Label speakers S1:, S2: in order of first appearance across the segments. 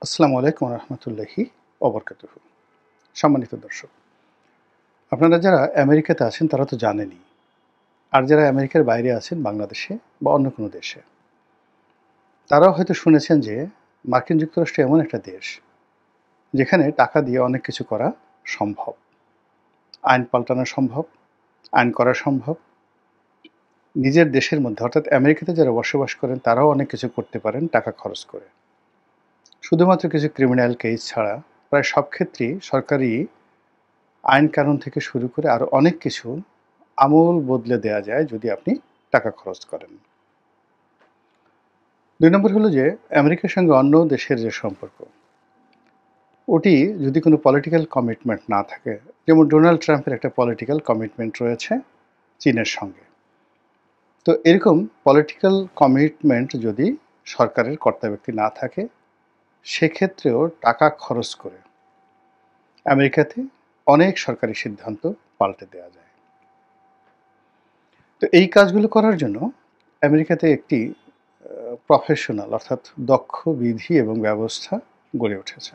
S1: আসসালামু আলাইকুম রহমতুল্লাহি ওবরকাতুহু। সম্মানিত দর্শক, আপনারা যারা আমেরিকাতে আছেন তারা তো জানেনই, আর যারা আমেরিকার বাইরে আছেন বাংলাদেশে বা অন্য কোনো দেশে, তারাও হয়তো শুনেছেন যে মার্কিন যুক্তরাষ্ট্র এমন একটা দেশ যেখানে টাকা দিয়ে অনেক কিছু করা সম্ভব। আইন পাল্টানো সম্ভব, আইন করা সম্ভব। নিজের দেশের মধ্যে অর্থাৎ আমেরিকাতে যারা বসবাস করেন তারাও অনেক কিছু করতে পারেন টাকা খরচ করে। শুধুমাত্র কিছু ক্রিমিনাল কেস ছাড়া প্রায় সব ক্ষেত্রেই সরকারি আইন কানুন থেকে শুরু করে আরও অনেক কিছু আমূল বদলে দেয়া যায় যদি আপনি টাকা খরচ করেন। ২ নম্বর হলো যে আমেরিকার সঙ্গে অন্য দেশের যে সম্পর্ক, ওটি যদি কোনো পলিটিক্যাল কমিটমেন্ট না থাকে, যেমন ডোনাল্ড ট্রাম্পের একটা পলিটিক্যাল কমিটমেন্ট রয়েছে চীনের সঙ্গে। তো এরকম পলিটিক্যাল কমিটমেন্ট যদি সরকারের কর্তাব্যক্তি না থাকে, সেক্ষেত্রেও টাকা খরচ করে আমেরিকাতে অনেক সরকারি সিদ্ধান্ত পাল্টে দেয়া যায়। তো এই কাজগুলো করার জন্য আমেরিকাতে একটি প্রফেশনাল অর্থাৎ দক্ষ বিধি এবং ব্যবস্থা গড়ে উঠেছে।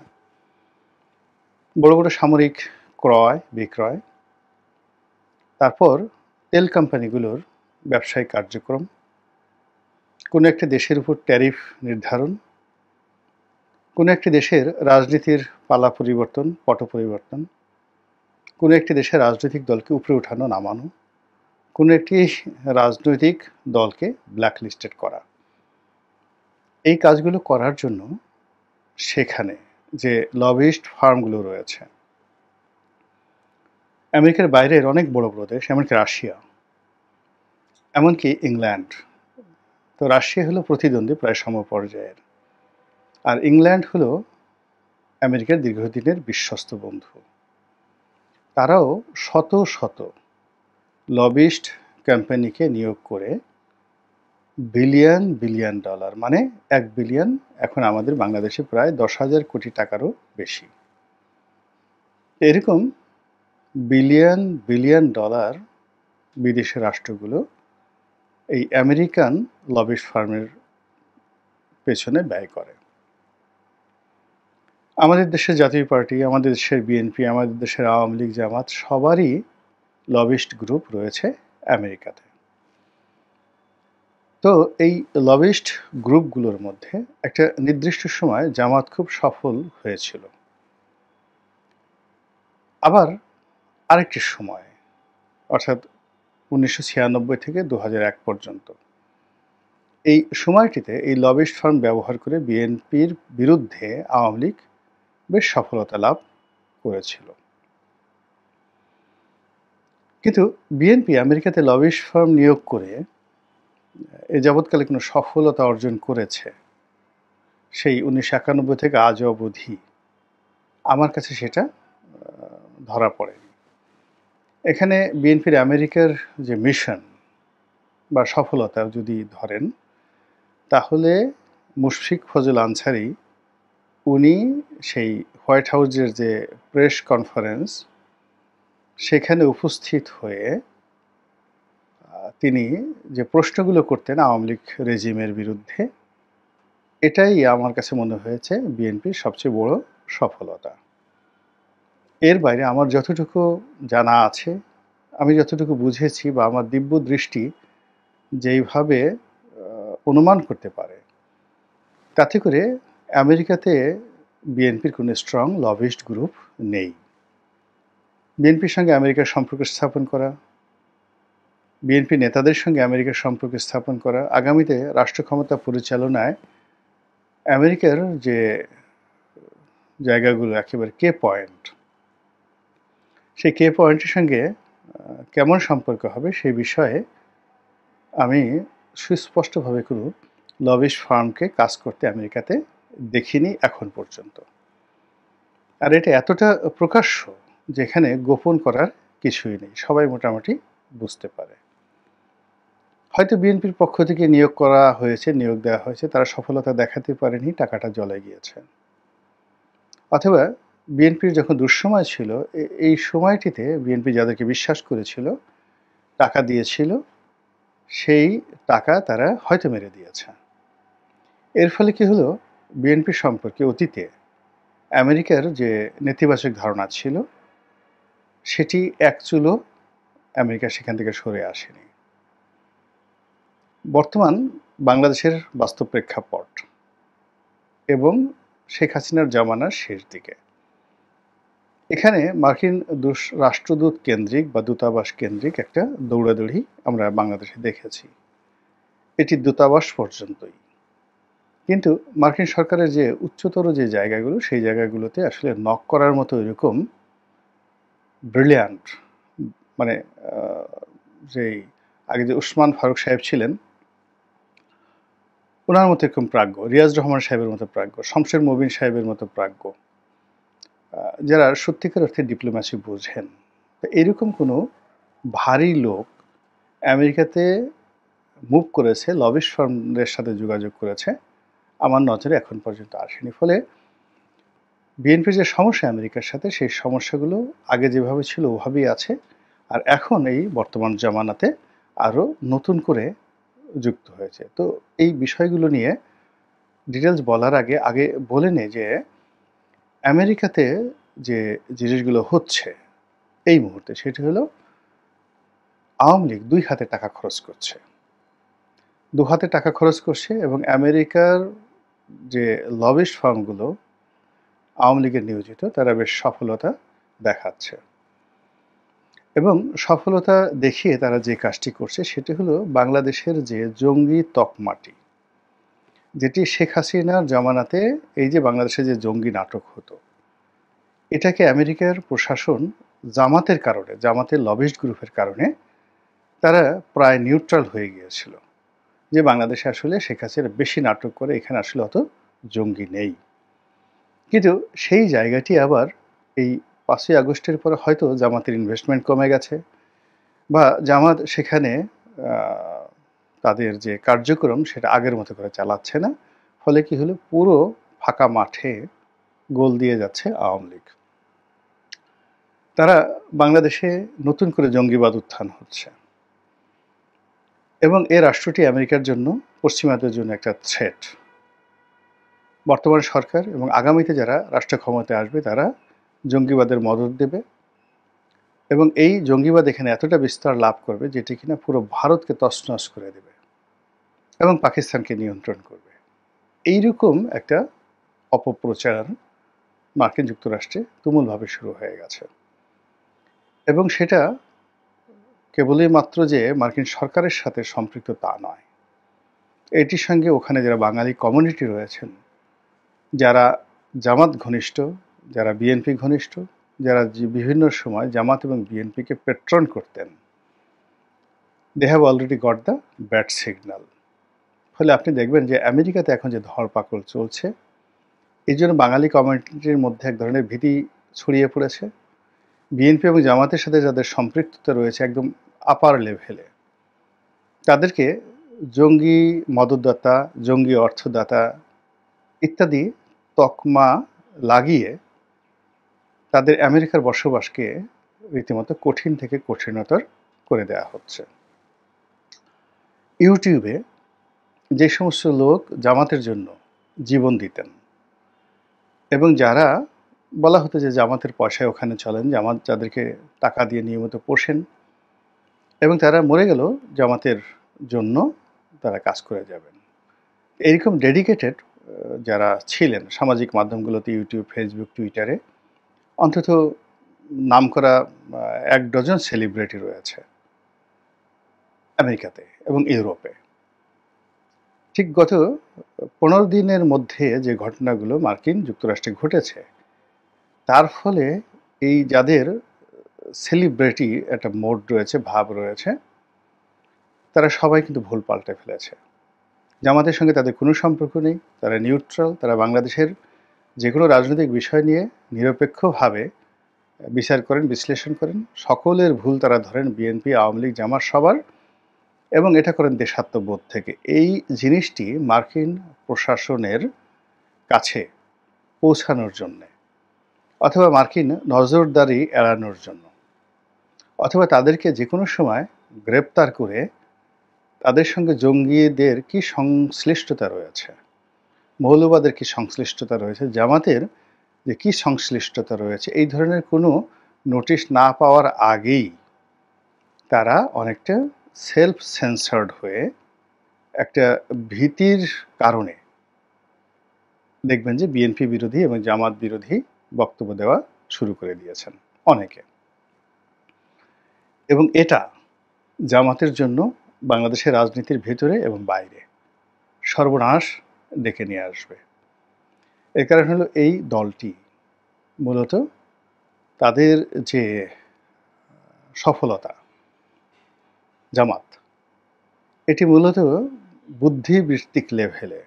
S1: বড় বড় সামরিক ক্রয় বিক্রয়, তারপর তেল কোম্পানিগুলোর ব্যবসায়িক কার্যক্রম, কোনো একটি দেশের উপর ট্যারিফ নির্ধারণ, কোনো একটি দেশের রাজনীতির পালা পরিবর্তন, পট পরিবর্তন, কোনো একটি দেশের রাজনৈতিক দলকে উপরে উঠানো নামানো, কোনো একটি রাজনৈতিক দলকে ব্ল্যাকলিস্টেড করা। এই কাজগুলো করার জন্য সেখানে যে লবিস্ট ফার্মগুলো রয়েছে, আমেরিকার বাইরের অনেক বড় বড় দেশ, এমনকি রাশিয়া, এমনকি ইংল্যান্ড। তো রাশিয়া হলো প্রতিদ্বন্দ্বী প্রায় সমপর্যায়ের, আর ইংল্যান্ড হলো আমেরিকার দীর্ঘদিনের বিশ্বস্ত বন্ধু। তারাও শত শত লবিস্ট কোম্পানিকে নিয়োগ করে বিলিয়ন বিলিয়ন ডলার, মানে ১ বিলিয়ন, এখন আমাদের বাংলাদেশে প্রায় ১০,০০০ কোটি টাকারও বেশি, এরকম বিলিয়ন বিলিয়ন ডলার বিদেশি রাষ্ট্রগুলো এই আমেরিকান লবিস্ট ফার্মের পেছনে ব্যয় করে। আমাদের দেশের জাতীয় পার্টি, আমাদের দেশের বিএনপি, আমাদের দেশের আওয়ামী লীগ, জামাত, সবারই লবিস্ট গ্রুপ রয়েছে আমেরিকাতে। তো এই লবিস্ট গ্রুপগুলোর মধ্যে একটা নির্দিষ্ট সময় জামাত খুব সফল হয়েছিল। আবার আরেকটি সময়, অর্থাৎ ১৯৯৬ থেকে ২০০১ পর্যন্ত, এই সময়টিতে এই লবিস্ট ফার্ম ব্যবহার করে বিএনপির বিরুদ্ধে আওয়ামী লীগ বেশ সফলতা লাভ করেছিল। কিন্তু বিএনপি আমেরিকাতে লবিস্ট ফার্ম নিয়োগ করে এ যাবৎকালে কোনো সফলতা অর্জন করেছে সেই ১৯৯১ থেকে আজ অবধি আমার কাছে সেটা ধরা পড়েনি। এখানে বিএনপির আমেরিকার যে মিশন বা সফলতা যদি ধরেন, তাহলে মুশফিক ফজল আনসারী, উনি সেই হোয়াইট হাউসের যে প্রেস কনফারেন্স, সেখানে উপস্থিত হয়ে তিনি যে প্রশ্নগুলো করতেন আওয়ামী লীগ রেজিমের বিরুদ্ধে, এটাই আমার কাছে মনে হয়েছে বিএনপির সবচেয়ে বড় সফলতা। এর বাইরে আমার যতটুকু জানা আছে, আমি যতটুকু বুঝেছি বা আমার দিব্য দৃষ্টি যেইভাবে অনুমান করতে পারে, তাতে করে আমেরিকাতে বিএনপির কোনো স্ট্রং লবিস্ট গ্রুপ নেই। বিএনপির সঙ্গে আমেরিকার সম্পর্ক স্থাপন করা, বিএনপি নেতাদের সঙ্গে আমেরিকার সম্পর্ক স্থাপন করা, আগামীতে রাষ্ট্র ক্ষমতা পরিচালনায় আমেরিকার যে জায়গাগুলো একেবারে কে পয়েন্ট, সেই কে পয়েন্টের সঙ্গে কেমন সম্পর্ক হবে সেই বিষয়ে আমি সুস্পষ্টভাবে কোনো লবিস্ট ফার্মকে কাজ করতে আমেরিকাতে দেখিনি এখন পর্যন্ত। আর এটা এতটা প্রকাশ্য যেখানে গোপন করার কিছুই নেই, সবাই মোটামুটি বুঝতে পারে। হয়তো বিএনপির পক্ষ থেকে নিয়োগ করা হয়েছে, নিয়োগ দেওয়া হয়েছে, তারা সফলতা দেখাতে পারেনি, টাকাটা জলে গিয়েছে। অথবা বিএনপির যখন দুঃসময় ছিল, এই সময়টিতে বিএনপি যাদেরকে বিশ্বাস করেছিল, টাকা দিয়েছিল, সেই টাকা তারা হয়তো মেরে দিয়েছে। এর ফলে কি হলো, বিএনপি সম্পর্কে অতীতে আমেরিকার যে নেতিবাচক ধারণা ছিল সেটি এক চুলও আমেরিকা সেখান থেকে সরে আসেনি। বর্তমান বাংলাদেশের বাস্তব প্রেক্ষাপট এবং শেখ হাসিনার জামানার শেষ দিকে এখানে মার্কিন রাষ্ট্রদূত কেন্দ্রিক বা দূতাবাস কেন্দ্রিক একটা দৌড়াদৌড়ি আমরা বাংলাদেশে দেখেছি। এটি দূতাবাস পর্যন্তই। কিন্তু মার্কিন সরকারের যে উচ্চতর যে জায়গাগুলো সেই জায়গাগুলোতে আসলে নক করার মতো এরকম ব্রিলিয়ান্ট মানে যেই আগে যে উসমান ফারুক সাহেব ছিলেন ওনার মতো এরকম প্রাজ্ঞ, রিয়াজ রহমান সাহেবের মতো প্রাজ্ঞ, শমশের মবিন সাহেবের মতো প্রাজ্ঞ, যারা সত্যিকার অর্থে ডিপ্লোম্যাসি বোঝেন, তো এরকম কোনো ভারী লোক আমেরিকাতে মুভ করেছে, লবিস্ট ফার্মদের সাথে যোগাযোগ করেছে, আমার নজরে এখন পর্যন্ত আসেনি। ফলে বিএনপির যে সমস্যা আমেরিকার সাথে সেই সমস্যাগুলো আগে যেভাবে ছিল ওভাবেই আছে, আর এখন এই বর্তমান জামানাতে আরও নতুন করে যুক্ত হয়েছে। তো এই বিষয়গুলো নিয়ে ডিটেলস বলার আগে আগে বলে নেই যে আমেরিকাতে যে জিনিসগুলো হচ্ছে এই মুহূর্তে সেটি হলো আওয়ামী লীগ দুই হাতে টাকা খরচ করছে, দু হাতে টাকা খরচ করছে এবং আমেরিকার যে লবিস্ট ফার্মগুলো আওয়ামী লীগের নিয়োজিত তারা বেশ সফলতা দেখাচ্ছে এবং সফলতা দেখিয়ে তারা যে কাজটি করছে সেটি হলো বাংলাদেশের যে জঙ্গি তকমাটি, যেটি শেখ হাসিনার জামানাতে এই যে বাংলাদেশে যে জঙ্গি নাটক হতো এটাকে আমেরিকার প্রশাসন জামাতের কারণে, জামাতের লবিস্ট গ্রুপের কারণে তারা প্রায় নিউট্রাল হয়ে গিয়েছিল যে বাংলাদেশে আসলে শেখ হাসিনা বেশি নাটক করে, এখানে আসলে অত জঙ্গি নেই। কিন্তু সেই জায়গাটি আবার এই 5ই আগস্টের পরে হয়তো জামাতের ইনভেস্টমেন্ট কমে গেছে বা জামাত সেখানে তাদের যে কার্যক্রম সেটা আগের মতো করে চালাচ্ছে না, ফলে কি হলো পুরো ফাঁকা মাঠে গোল দিয়ে যাচ্ছে আওয়ামী লীগ। তারা বাংলাদেশে নতুন করে জঙ্গিবাদ উত্থান হচ্ছে এবং এই রাষ্ট্রটি আমেরিকার জন্য, পশ্চিমাদের জন্য একটা থ্রেট। বর্তমান সরকার এবং আগামীতে যারা রাষ্ট্র ক্ষমতায় আসবে তারা জঙ্গিবাদের মদদ দেবে এবং এই জঙ্গিবাদ এখানে এতটা বিস্তার লাভ করবে যেটি কিনা পুরো ভারতকে তছনছ করে দেবে এবং পাকিস্তানকে নিয়ন্ত্রণ করবে। এইরকম একটা অপপ্রচার মার্কিন যুক্তরাষ্ট্রে তুমুলভাবে শুরু হয়ে গেছে এবং সেটা কেবলই মাত্র যে মার্কিন সরকারের সাথে সম্পৃক্ত তা নয়, এটির সঙ্গে ওখানে যারা বাঙালি কমিউনিটি রয়েছেন, যারা জামাত ঘনিষ্ঠ, যারা বিএনপি ঘনিষ্ঠ, যারা বিভিন্ন সময় জামাত এবং বিএনপিকে পেট্রন করতেন, they have already got the bad signal. ফলে আপনি দেখবেন যে আমেরিকাতে এখন যে ধরপাকড় চলছে এই জন্য বাঙালি কমিউনিটির মধ্যে এক ধরনের ভীতি ছড়িয়ে পড়েছে। বিএনপি এবং জামাতের সাথে যাদের সম্পৃক্ততা রয়েছে একদম আপার লেভেলে, তাদেরকে জঙ্গি মদতদাতা, জঙ্গি অর্থদাতা ইত্যাদি তকমা লাগিয়ে তাদের আমেরিকার বসবাসকে রীতিমতো কঠিন থেকে কঠিনতর করে দেওয়া হচ্ছে। ইউটিউবে যে সমস্ত লোক জামাতের জন্য জীবন দিতেন এবং যারা বলা হতো যে জামাতের পয়সায় ওখানে চলেন, জামাত যাদেরকে টাকা দিয়ে নিয়মিত পোষেন এবং তারা মরে গেল জামাতের জন্য তারা কাজ করে যাবেন, এরকম ডেডিকেটেড যারা ছিলেন সামাজিক মাধ্যমগুলোতে, ইউটিউব, ফেসবুক, টুইটারে অন্তত নামকরা 1 ডজন সেলিব্রিটি রয়েছে আমেরিকাতে এবং ইউরোপে। ঠিক গত 15 দিনের মধ্যে যে ঘটনাগুলো মার্কিন যুক্তরাষ্ট্রে ঘটেছে তার ফলে এই যাদের সেলিব্রিটি একটা মোড রয়েছে, ভাব রয়েছে, তারা সবাই কিন্তু ভুল পাল্টে ফেলেছে। জামাতের সঙ্গে তাদের কোনো সম্পর্ক নেই, তারা নিউট্রাল, তারা বাংলাদেশের যে কোনো রাজনৈতিক বিষয় নিয়ে নিরপেক্ষভাবে বিচার করেন, বিশ্লেষণ করেন, সকলের ভুল তারা ধরেন, বিএনপি, আওয়ামী লীগ, জামাত সবার, এবং এটা করেন দেশাত্মবোধ থেকে। এই জিনিসটি মার্কিন প্রশাসনের কাছে পৌঁছানোর জন্যে অথবা মার্কিন নজরদারি এড়ানোর জন্য অথবা তাদেরকে যে কোনো সময় গ্রেপ্তার করে তাদের সঙ্গে জঙ্গিদের কি সংশ্লিষ্টতা রয়েছে মৌলবাদের কি সংশ্লিষ্টতা রয়েছে, জামাতের যে কি সংশ্লিষ্টতা রয়েছে, এই ধরনের কোনো নোটিশ না পাওয়ার আগেই তারা অনেকটা সেলফ সেন্সার্ড হয়ে একটা ভীতির কারণে দেখবেন যে বিএনপি বিরোধী এবং জামাত বিরোধী বক্তব্য দেওয়া শুরু করে দিয়েছেন অনেকে। এবং এটা জামাতের জন্য বাংলাদেশের রাজনীতির ভেতরে এবং বাইরে সর্বনাশ ডেকে নিয়ে আসবে। এর কারণ হলো এই দলটি মূলত তাদের যে সফলতা, জামাত, এটি মূলত বুদ্ধিবৃত্তিক লেভেলে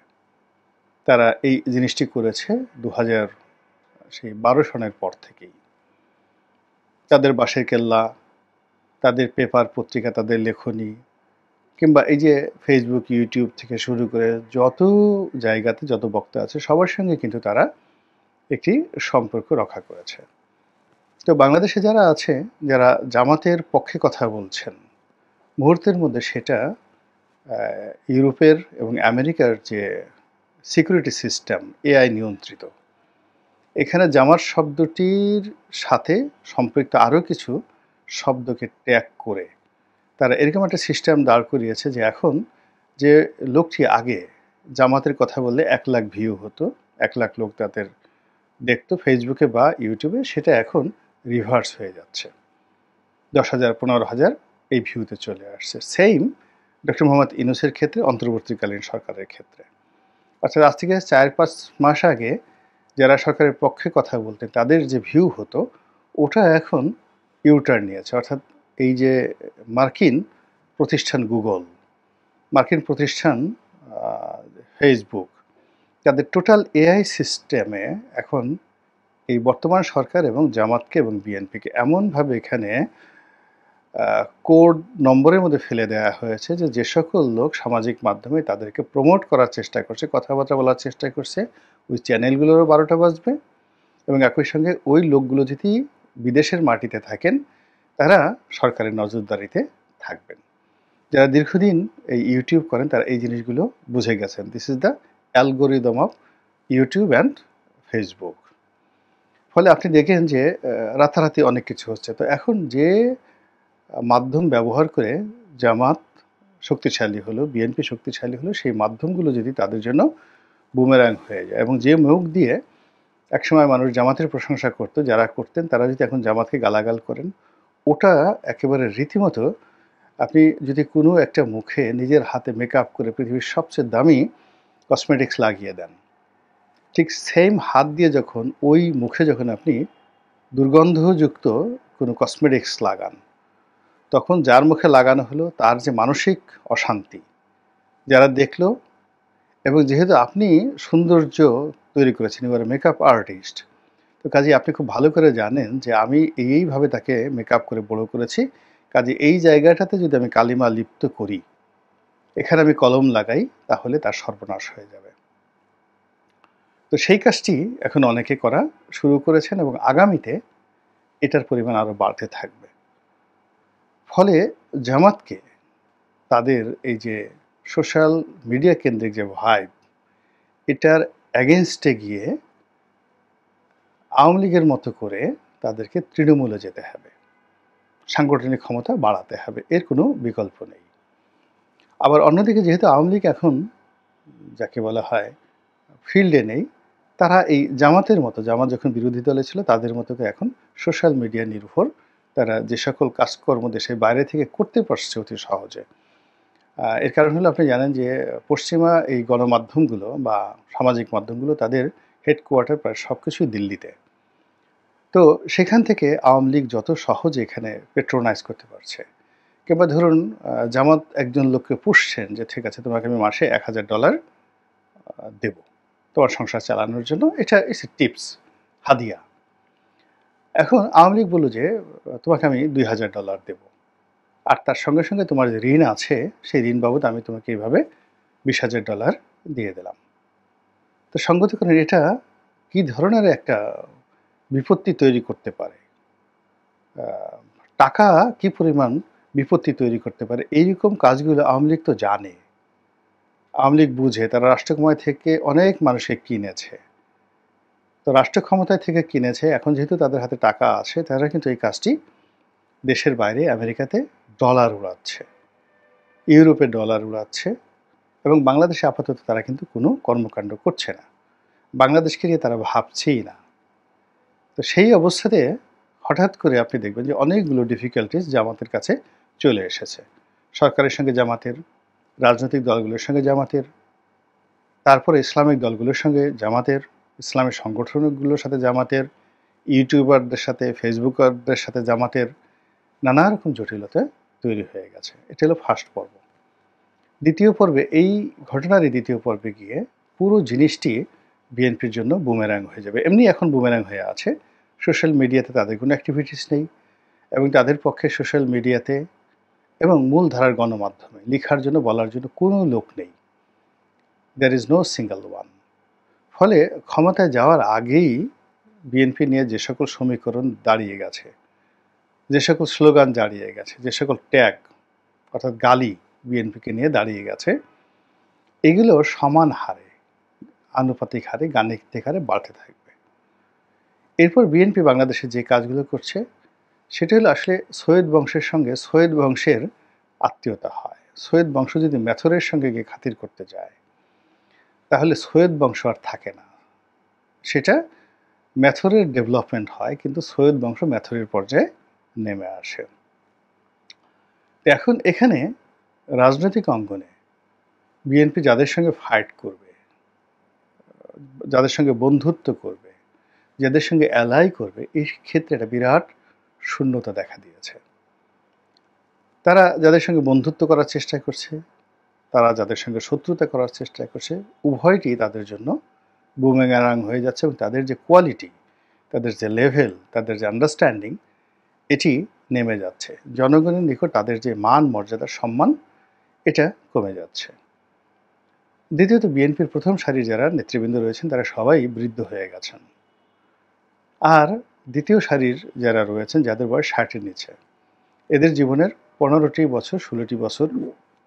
S1: তারা এই জিনিসটি করেছে 2012 সনের পর থেকেই। তাদের বাঁশের কেল্লা, তাদের পেপার পত্রিকা, তাদের লেখনী, কিংবা এই যে ফেসবুক, ইউটিউব থেকে শুরু করে যত জায়গাতে যত বক্তা আছে সবার সঙ্গে কিন্তু তারা একটি সম্পর্ক রক্ষা করেছে। তো বাংলাদেশে যারা আছে, যারা জামাতের পক্ষে কথা বলছেন, মুহূর্তের মধ্যে সেটা ইউরোপের এবং আমেরিকার যে সিকিউরিটি সিস্টেম, এআই নিয়ন্ত্রিত, এখানে জামাত শব্দটির সাথে সম্পৃক্ত আরও কিছু শব্দকে ট্যাগ করে তারা এরকম একটা সিস্টেম দাঁড় করিয়েছে যে এখন যে লোকটি আগে জামাতের কথা বললে 1 লাখ ভিউ হতো, 1 লাখ লোক তাদের দেখতো ফেসবুকে বা ইউটিউবে, সেটা এখন রিভার্স হয়ে যাচ্ছে, 10,000 15,000 এই ভিউতে চলে আসছে। সেইম ডক্টর মোহাম্মদ ইউনূসের ক্ষেত্রে, অন্তর্বর্তীকালীন সরকারের ক্ষেত্রে। অর্থাৎ আজ থেকে 4-5 মাস আগে যারা সরকারের পক্ষে কথা বলতেন তাদের যে ভিউ হতো ওটা এখন ইউটার্ন নিয়েছে। অর্থাৎ এই যে মার্কিন প্রতিষ্ঠান গুগল, মার্কিন প্রতিষ্ঠান ফেসবুক, তাদের টোটাল এআই সিস্টেমে এখন এই বর্তমান সরকার এবং জামাতকে এবং বিএনপিকে এমনভাবে এখানে কোড নম্বরের মধ্যে ফেলে দেওয়া হয়েছে যে যে সকল লোক সামাজিক মাধ্যমে তাদেরকে প্রমোট করার চেষ্টা করছে, কথাবার্তা বলার চেষ্টা করছে, ওই চ্যানেলগুলোরও 12টা বাজবে। এবং একই সঙ্গে ওই লোকগুলো যদি বিদেশের মাটিতে থাকেন তারা সরকারের নজরদারিতে থাকবেন। যারা দীর্ঘদিন এই ইউটিউব করেন তারা এই জিনিসগুলো বুঝে গেছেন। This is the algorithm of YouTube and Facebook. ফলে আপনি দেখেন যে রাতারাতি অনেক কিছু হচ্ছে। তো এখন যে মাধ্যম ব্যবহার করে জামাত শক্তিশালী হলো, বিএনপি শক্তিশালী হলো, সেই মাধ্যমগুলো যদি তাদের জন্য বুমেরাং হয়ে যায়, এবং যে মুখ দিয়ে একসময় মানুষ জামাতের প্রশংসা করতো, যারা করতেন তারা যদি এখন জামাতকে গালাগাল করেন, ওটা একেবারে রীতিমতো, আপনি যদি কোনো একটা মুখে নিজের হাতে মেকআপ করে পৃথিবীর সবচেয়ে দামি কসমেটিক্স লাগিয়ে দেন, ঠিক সেম হাত দিয়ে যখন ওই মুখে যখন আপনি দুর্গন্ধযুক্ত কোনো কসমেটিক্স লাগান, তখন যার মুখে লাগানো হলো তার যে মানসিক অশান্তি যারা দেখলো, এবং যেহেতু আপনি সৌন্দর্য তৈরি করেছেন, এবারে মেকআপ আর্টিস্ট, তো কাজে আপনি খুব ভালো করে জানেন যে আমি এইভাবে তাকে মেকআপ করে বড় করেছি, কাজে এই জায়গাটাতে যদি আমি কালিমা লিপ্ত করি, এখানে আমি কলম লাগাই, তাহলে তার সর্বনাশ হয়ে যাবে। তো সেই কাজটি এখন অনেকে করা শুরু করেছেন এবং আগামীতে এটার পরিমাণ আরও বাড়তে থাকবে। ফলে জামাতকে তাদের এই যে সোশ্যাল মিডিয়া কেন্দ্রিক যে ভাইব, এটার অ্যাগেনস্টে গিয়ে আওয়ামী লীগের মতো করে তাদেরকে তৃণমূলে যেতে হবে, সাংগঠনিক ক্ষমতা বাড়াতে হবে, এর কোনো বিকল্প নেই। আবার অন্যদিকে যেহেতু আওয়ামী লীগ এখন যাকে বলা হয় ফিল্ডে নেই, তারা এই জামাতের মতো, জামাত যখন বিরোধী দলে ছিল তাদের মতো এখন সোশ্যাল মিডিয়া নির্ভর তারা যে সকল কাজকর্ম দেশের বাইরে থেকে করতে পারছে অতি সহজে। এর কারণ হলো আপনি জানেন যে পশ্চিমা এই গণমাধ্যমগুলো বা সামাজিক মাধ্যমগুলো তাদের হেডকোয়ার্টার প্রায় সব কিছুই দিল্লিতে। তো সেখান থেকে আওয়ামী লীগ যত সহজে এখানে পেট্রোনাইজ করতে পারছে, কিংবা ধরুন জামাত একজন লোককে পুষছেন যে ঠিক আছে তোমাকে আমি মাসে $1,000 দেব তোমার সংসার চালানোর জন্য, এটা ইটস এ টিপস, হাদিয়া। এখন আওয়ামী লীগ বলল যে তোমাকে আমি $2,000 দেব, আর তার সঙ্গে সঙ্গে তোমার যে ঋণ আছে সেই ঋণ বাবদ আমি তোমাকে এইভাবে $20,000 দিয়ে দিলাম। তো সঙ্গত করেন এটা কী ধরনের একটা বিপত্তি তৈরি করতে পারে, টাকা কি পরিমাণ বিপত্তি তৈরি করতে পারে, এইরকম কাজগুলো আওয়ামী লীগ তো জানে। আওয়ামী লীগ বুঝে তারা রাষ্ট্র ক্ষমতা থেকে অনেক মানুষকে কিনেছে। তো রাষ্ট্র ক্ষমতায় থেকে কিনেছে, এখন যেহেতু তাদের হাতে টাকা আছে, তারা কিন্তু এই কাজটি দেশের বাইরে আমেরিকাতে ডলার উড়াচ্ছে, ইউরোপে ডলার উড়াচ্ছে, এবং বাংলাদেশে আপাতত তারা কিন্তু কোনো কর্মকাণ্ড করছে না, বাংলাদেশকে নিয়ে তারা ভাবছেই না। তো সেই অবস্থাতে হঠাৎ করে আপনি দেখবেন যে অনেকগুলো ডিফিকাল্টিস জামাতের কাছে চলে এসেছে। সরকারের সঙ্গে জামাতের, রাজনৈতিক দলগুলোর সঙ্গে জামাতের, তারপরে ইসলামিক দলগুলোর সঙ্গে জামাতের, ইসলামী সংগঠনগুলোর সাথে জামাতের, ইউটিউবারদের সাথে, ফেসবুকারদের সাথে জামাতের নানা রকম জটিলতা তৈরি হয়ে গেছে। এটা হলো ফার্স্ট পর্ব। দ্বিতীয় পর্বে, এই ঘটনারই দ্বিতীয় পর্বে গিয়ে পুরো জিনিসটি বিএনপির জন্য বুমেরাং হয়ে যাবে। এমনি এখন বুমেরাং হয়ে আছে। সোশ্যাল মিডিয়াতে তাদের কোনো অ্যাক্টিভিটিস নেই, এবং তাদের পক্ষে সোশ্যাল মিডিয়াতে এবং মূলধারার গণমাধ্যমে লেখার জন্য, বলার জন্য কোনো লোক নেই। There is no single one. ফলে ক্ষমতায় যাওয়ার আগেই বিএনপি নিয়ে যে সকল সমীকরণ দাঁড়িয়ে গেছে, যে সকল স্লোগান দাঁড়িয়ে গেছে, যে সকল ট্যাগ অর্থাৎ গালি বিএনপিকে নিয়ে দাঁড়িয়ে গেছে, এগুলো সমান হারে, আনুপাতিক হারে, গাণিতিক হারে বাড়তে থাকবে। এরপর বিএনপি বাংলাদেশে যে কাজগুলো করছে সেটা হলো আসলে সৈয়দ বংশের সঙ্গে সৈয়দ বংশের আত্মীয়তা হয়। সৈয়দ বংশ যদি মেথরের সঙ্গে গিয়ে খাতির করতে যায়, তাহলে সৈয়দ বংশ আর থাকে না। সেটা মেথরের ডেভেলপমেন্ট হয়, কিন্তু সৈয়দ বংশ মেথরের পর্যায়ে নেমে আসে। এখন এখানে রাজনৈতিক অঙ্গনে বিএনপি যাদের সঙ্গে ফাইট করবে, যাদের সঙ্গে বন্ধুত্ব করবে, যাদের সঙ্গে অ্যালাই করবে, এই ক্ষেত্রে একটা বিরাট শূন্যতা দেখা দিয়েছে। তারা যাদের সঙ্গে বন্ধুত্ব করার চেষ্টা করছে, তারা যাদের সঙ্গে শত্রুতা করার চেষ্টা করছে, উভয়টি তাদের জন্য বুমেরাং হয়ে যাচ্ছে, এবং তাদের যে কোয়ালিটি, তাদের যে লেভেল, তাদের যে আন্ডারস্ট্যান্ডিং, এটি নেমে যাচ্ছে। জনগণের নিকট তাদের যে মান, মর্যাদা, সম্মান, এটা কমে যাচ্ছে। দ্বিতীয়ত, বিএনপির প্রথম সারির যারা নেতৃবৃন্দ রয়েছেন তারা সবাই বৃদ্ধ হয়ে গেছেন। আর দ্বিতীয় সারির যারা রয়েছেন, যাদের বয়স 60-এর নিচে, এদের জীবনের 15টি বছর, 16টি বছর,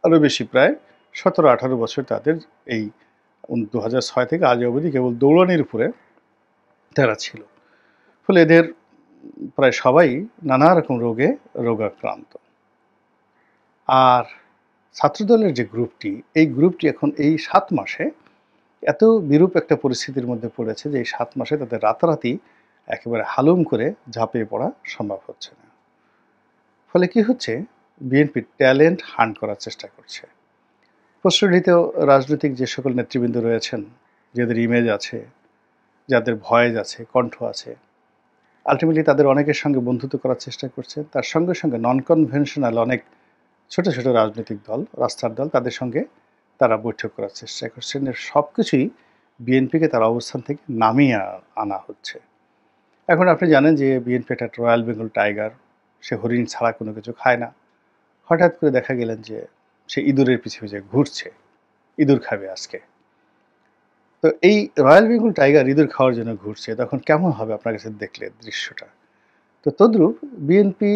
S1: আরও বেশি, প্রায় 17-18 বছর তাদের এই 2006 থেকে আজ অবধি কেবল দৌড়ানির উপরে তারা ছিল। ফলে এদের প্রায় সবাই নানা রকম রোগে রোগাক্রান্ত। আর ছাত্রদলের যে গ্রুপটি, এই গ্রুপটি এখন এই 7 মাসে এত বিরূপ একটা পরিস্থিতির মধ্যে পড়েছে যে এই 7 মাসে তাদের রাতারাতি একেবারে হালুম করে ঝাঁপিয়ে পড়া সম্ভব হচ্ছে না। ফলে কি হচ্ছে, বিএনপি ট্যালেন্ট হান্ট করার চেষ্টা করছে। প্রশ্রয়িত রাজনৈতিক যে সকল নেতৃবৃন্দ রয়েছেন, যাদের ইমেজ আছে, যাদের ভয়েস আছে, কণ্ঠ আছে, আলটিমেটলি তাদের অনেকের সঙ্গে বন্ধুত্ব করার চেষ্টা করছে। তার সঙ্গে সঙ্গে নন কনভেনশনাল অনেক ছোট ছোট রাজনৈতিক দল, রাস্তার দল, তাদের সঙ্গে তারা বৈঠক করার চেষ্টা করছেন। সব কিছুই বিএনপিকে তার অবস্থান থেকে নামিয়ে আনা হচ্ছে। এখন আপনি জানেন যে বিএনপি একটা রয়্যাল বেঙ্গল টাইগার, সে হরিণ ছাড়া কোনো কিছু খায় না। হঠাৎ করে দেখা গেলেন যে সে ইঁদুরের পিছে পিছে ঘুরছে, ইঁদুর খাবে আজকে। তো এই রয়্যাল বেঙ্গল টাইগার ইঁদুর খাওয়ার জন্য ঘুরছে, তখন কেমন হবে আপনার কাছে দেখলে দৃশ্যটা? তো তদ্রূপ বিএনপি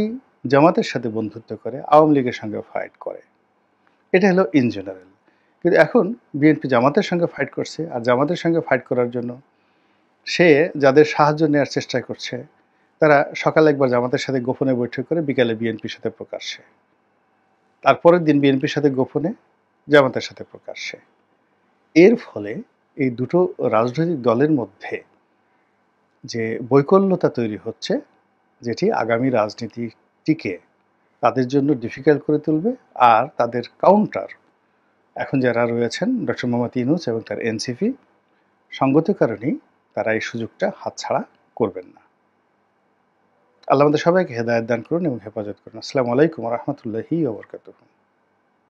S1: জামাতের সাথে বন্ধুত্ব করে, আওয়ামী লীগের সঙ্গে ফাইট করে। এটা হলো ইন জেনারেল। কিন্তু এখন বিএনপি জামাতের সঙ্গে ফাইট করছে, আর জামাতের সঙ্গে ফাইট করার জন্য সে যাদের সাহায্য নেওয়ার চেষ্টা করছে, তারা সকালে একবার জামাতের সাথে গোপনে বৈঠক করে, বিকালে বিএনপির সাথে প্রকাশ্যে, তারপরের দিন বিএনপির সাথে গোপনে, জামাতের সাথে প্রকাশ্যে। এর ফলে এই দুটো রাজনৈতিক দলের মধ্যে যে বৈকল্যতা তৈরি হচ্ছে, যেটি আগামী রাজনীতিটিকে তাদের জন্য ডিফিকাল্ট করে তুলবে। আর তাদের কাউন্টার এখন যারা রয়েছেন, ডক্টর মোহাম্মদ ইউনূস এবং তার এনসিপি, সঙ্গত কারণেই তারা এই সুযোগটা হাতছাড়া করবেন না। আল্লাহ আমাদের সবাইকে হেদায়েত দান করুন এবং হেফাজত করুন। আসসালামু আলাইকুম ওয়া রাহমাতুল্লাহি ওয়া বারাকাতুহু।